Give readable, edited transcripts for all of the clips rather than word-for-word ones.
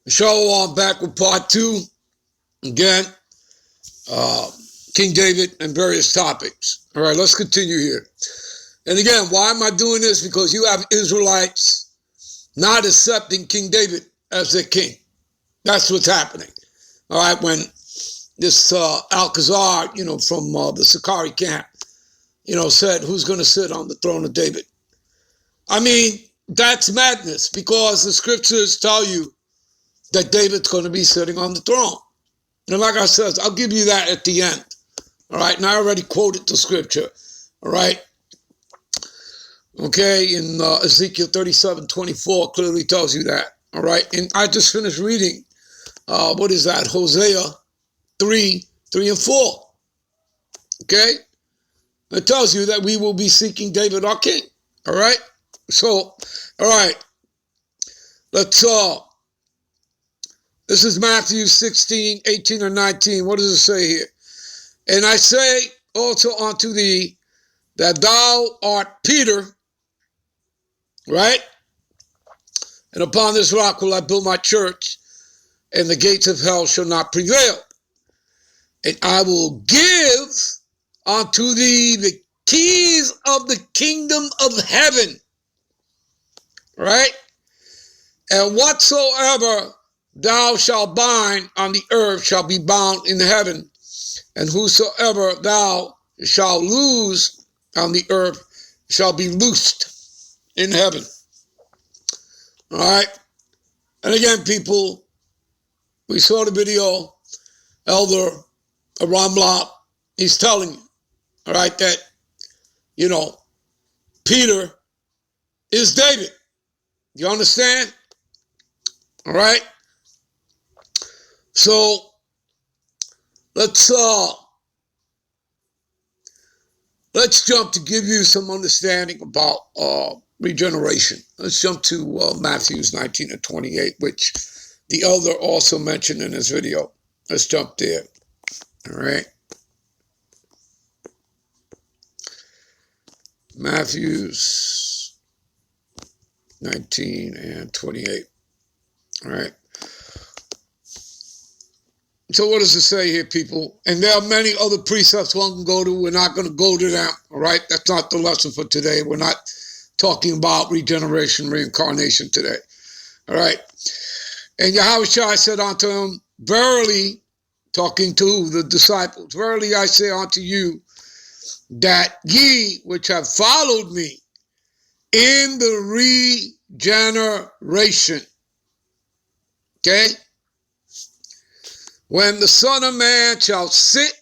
Shalom, back with part 2. Again, King David and various topics. All right, let's continue here. And again, why am I doing this? Because you have Israelites not accepting King David as their king. That's what's happening. All right, when this Alcazar, from the Sakari camp, said, who's going to sit on the throne of David? I mean, that's madness, because the scriptures tell you that David's going to be sitting on the throne. And like I said, I'll give you that at the end. All right, and I already quoted the scripture. All right. Okay, in Ezekiel 37:24 clearly tells you that. All right, and I just finished reading, what is that? Hosea 3:3-4. Okay, it tells you that we will be seeking David our king. All right, so, all right, let's, this is Matthew 16:18 or 19. What does it say here? And I say also unto thee that thou art Peter, right? And upon this rock will I build my church, and the gates of hell shall not prevail. And I will give unto thee the keys of the kingdom of heaven, right? And whatsoever thou shalt bind on the earth shall be bound in heaven, and whosoever thou shalt loose on the earth shall be loosed in heaven. All right? And again, people, we saw the video, Elder Ramla, he's telling you, all right, that, Peter is David. You understand? All right? So, let's jump to give you some understanding about regeneration. Let's jump to Matthew 19:28, which the elder also mentioned in his video. Let's jump there. All right. Matthew 19:28. All right. So what does it say here, people? And there are many other precepts one can go to. We're not going to go to them, all right? That's not the lesson for today. We're not talking about regeneration, reincarnation today, all right? And Yahushua said unto him, verily, talking to the disciples, verily I say unto you, that ye which have followed me in the regeneration, okay? When the Son of Man shall sit,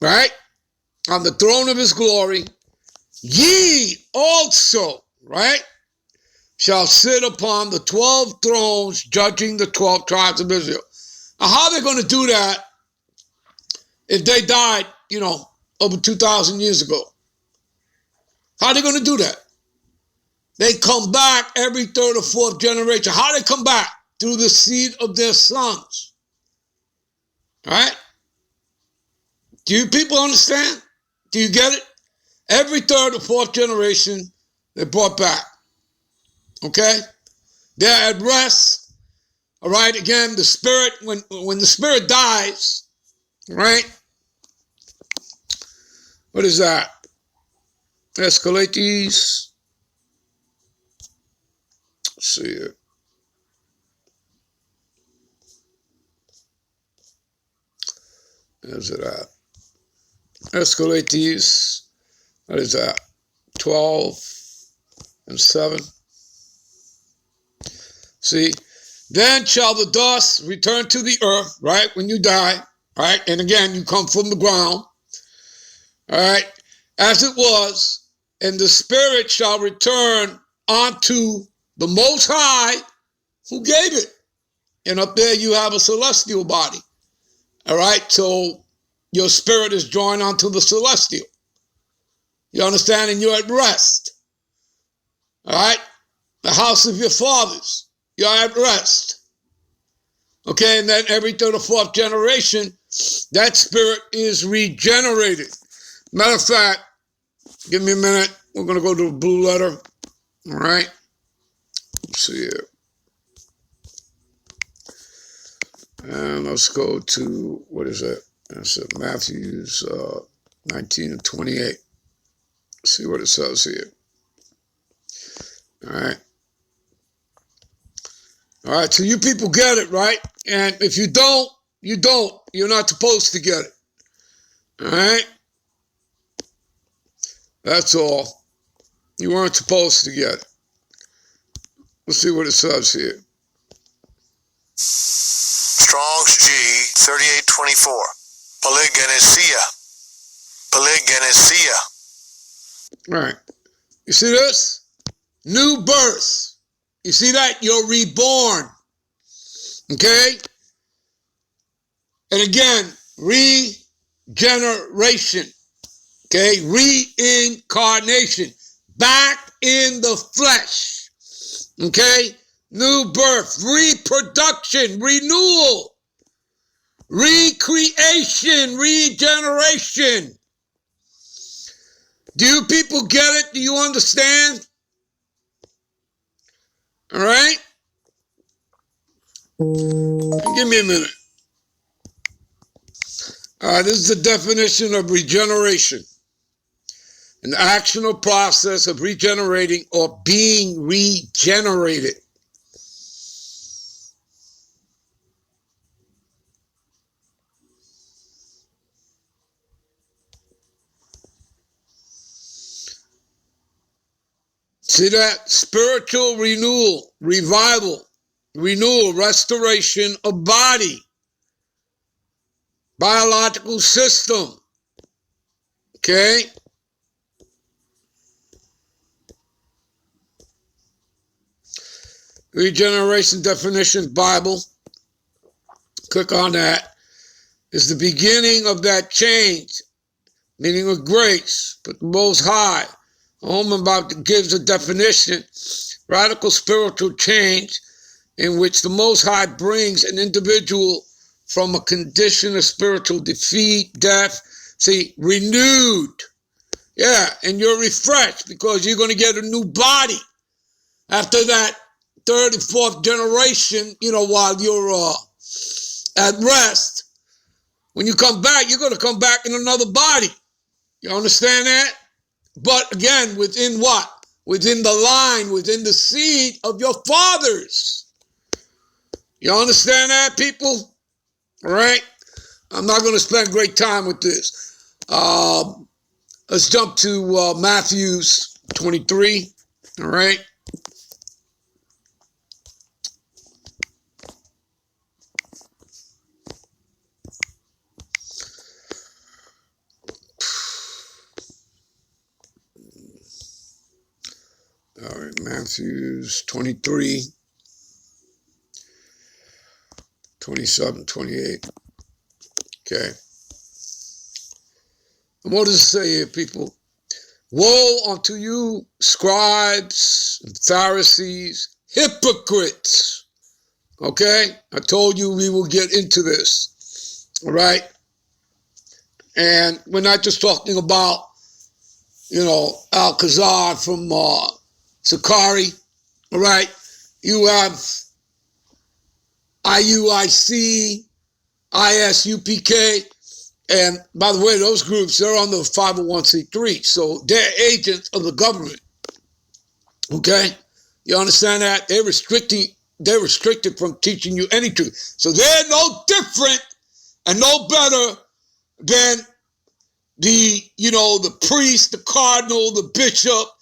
right, on the throne of his glory, ye also, right, shall sit upon the 12 thrones, judging the 12 tribes of Israel. Now, how are they going to do that if they died, over 2,000 years ago? How are they going to do that? They come back every third or fourth generation. How do they come back? Through the seed of their sons. All right? Do you people understand? Do you get it? Every third or fourth generation, they're brought back. Okay? They're at rest. All right? Again, the spirit, when the spirit dies, right? What is that? Escalate these. Let's see here. Where's it at? Escalate these. What is that? 12:7. See? Then shall the dust return to the earth, right? When you die, right? And again, you come from the ground, all right? As it was, and the spirit shall return unto the Most High who gave it. And up there you have a celestial body, all right? So your spirit is joined onto the celestial. You understand? And you're at rest. All right? The house of your fathers. You're at rest. Okay? And then every third or fourth generation, that spirit is regenerated. Matter of fact, give me a minute. We're going to go to a blue letter. All right? Let's see here. And let's go to, what is it? That's it, Matthew's 19 and 28. See what it says here. All right. All right, so you people get it, right? And if you don't, you don't. You're not supposed to get it. All right? That's all. You weren't supposed to get it. Let's see what it says here. Strong's G 3824. Polygenesia. Polygenesia. All right. You see this? New birth. You see that? You're reborn. Okay? And again, regeneration. Okay? Reincarnation. Back in the flesh. Okay? New birth. Reproduction. Renewal. Recreation. Regeneration. Do you people get it? Do you understand? All right? Give me a minute. All right, this is the definition of regeneration. An action or process of regenerating or being regenerated. See that? Spiritual renewal, revival, renewal, restoration of body, biological system. Okay? Regeneration definition, Bible. Click on that. Is the beginning of that change, meaning of grace, but the Most High. About gives a definition, radical spiritual change in which the Most High brings an individual from a condition of spiritual defeat, death, renewed. Yeah, and you're refreshed because you're going to get a new body after that third and fourth generation, while you're at rest. When you come back, you're going to come back in another body. You understand that? But again, within what? Within the line, within the seed of your fathers. You understand that, people? All right? I'm not going to spend great time with this. Let's jump to Matthew's 23. All right? All right, Matthew's 23, 27, 28. Okay. And what does it say here, people? Woe unto you, scribes and Pharisees, hypocrites. Okay? I told you we will get into this. All right? And we're not just talking about, Alcazar from Sakari. All right? You have IUIC, ISUPK, and by the way, those groups, they're on the 501c3, so they're agents of the government. Okay? You understand that? They're restricted from teaching you any truth. So they're no different and no better than the priest, the cardinal, the bishop,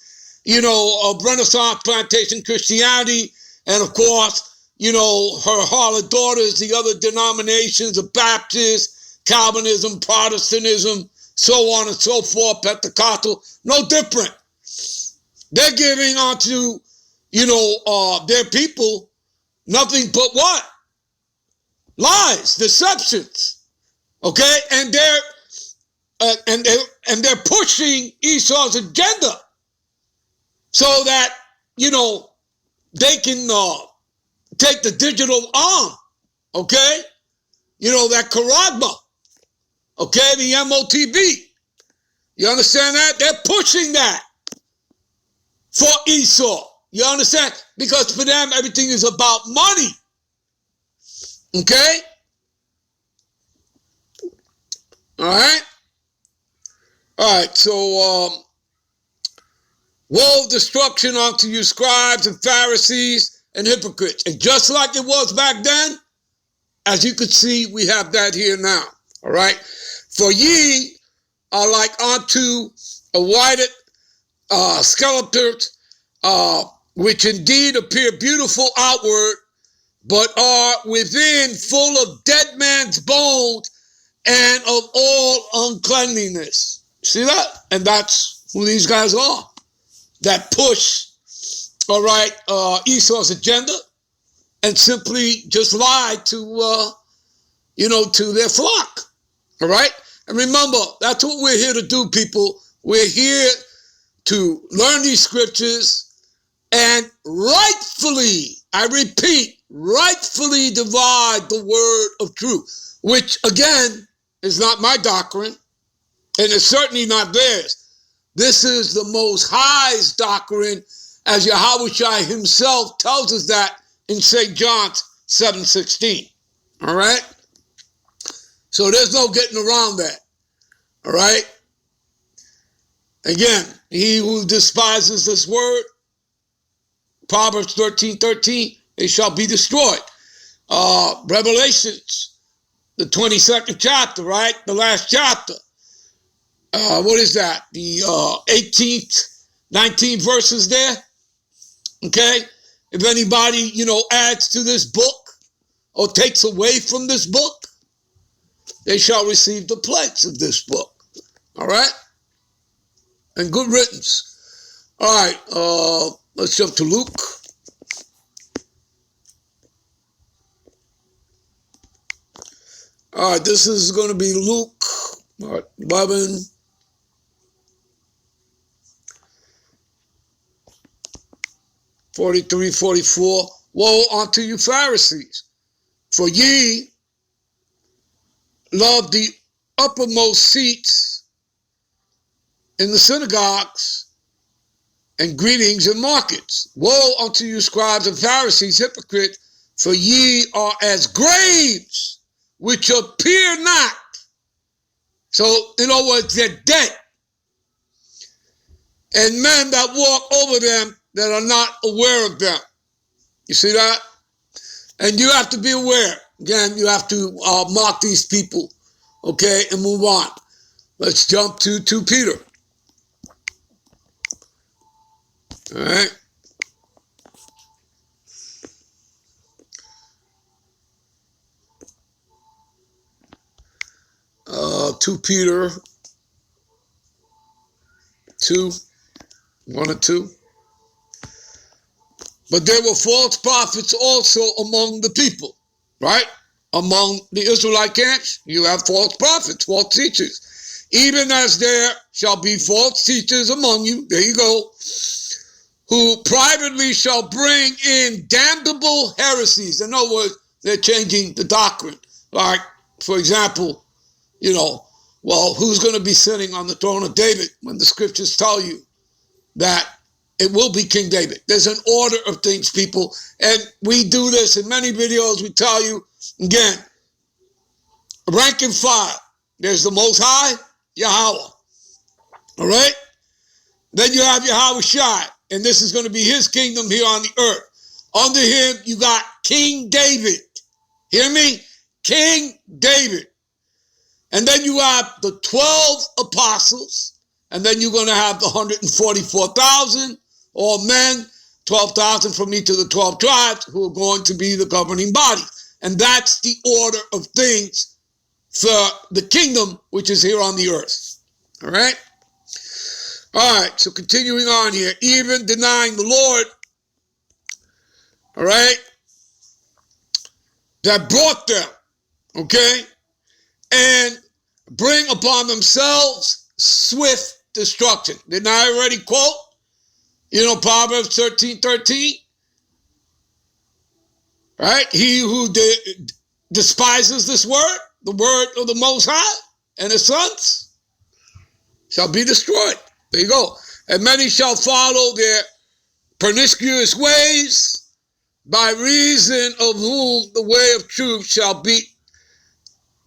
of Renaissance Plantation Christianity, and of course, her harlot daughters, the other denominations of Baptist, Calvinism, Protestantism, so on and so forth, Pentecostal, no different. They're giving onto, their people nothing but what? Lies, deceptions. Okay? And they're pushing Esau's agenda so that, they can take the digital arm, okay? That charagma, okay, the MOTB. You understand that? They're pushing that for Esau. You understand? Because for them, everything is about money, okay? All right? All right, so woe destruction unto you scribes and Pharisees and hypocrites. And just like it was back then, as you can see, we have that here now. All right? For ye are like unto a whited skeletons, which indeed appear beautiful outward, but are within full of dead man's bones and of all uncleanliness. See that? And that's who these guys are that push, all right, Esau's agenda and simply just lie to, to their flock, all right? And remember, that's what we're here to do, people. We're here to learn these scriptures and rightfully, I repeat, rightfully divide the word of truth, which again is not my doctrine and it's certainly not theirs. This is the Most High's doctrine, as Yahushua himself tells us that in St. John 7:16. All right? So there's no getting around that. All right? Again, he who despises this word, Proverbs 13:13, it shall be destroyed. Revelations, the 22nd chapter, right? The last chapter. What is that? The 18th, 19th verses there. Okay? If anybody, adds to this book or takes away from this book, they shall receive the plagues of this book. All right? And good riddance. All right, let's jump to Luke. All right, this is going to be Luke 11. 43, 44. Woe unto you Pharisees, for ye love the uppermost seats in the synagogues and greetings in markets. Woe unto you scribes and Pharisees, hypocrites, for ye are as graves which appear not. So, in other words, they're dead. And men that walk over them that are not aware of them. You see that? And you have to be aware. Again, you have to mark these people, okay, and move on. Let's jump to 2 Peter. All right. Uh, 2 Peter 2, 1 and 2. But there were false prophets also among the people, right? Among the Israelite camps, you have false prophets, false teachers. Even as there shall be false teachers among you, there you go, who privately shall bring in damnable heresies. In other words, they're changing the doctrine. Like, for example, who's going to be sitting on the throne of David when the scriptures tell you that it will be King David? There's an order of things, people. And we do this in many videos. We tell you, again, rank and file. There's the Most High, Yahweh. All right? Then you have Yahushua, and this is going to be his kingdom here on the earth. Under him, you got King David. Hear me? King David. And then you have the 12 apostles, and then you're going to have the 144,000, all men, 12,000 from each of the 12 tribes, who are going to be the governing body. And that's the order of things for the kingdom, which is here on the earth. All right? All right, so continuing on here, even denying the Lord, all right, that brought them, okay, and bring upon themselves swift destruction. Didn't I already quote, Proverbs 13:13? Right? He who despises this word, the word of the Most High, and his sons, shall be destroyed. There you go. And many shall follow their pernicious ways, by reason of whom the way of truth shall be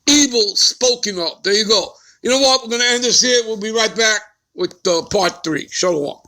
evil spoken of. There you go. You know what? We're going to end this here. We'll be right back with part 3. Shalom.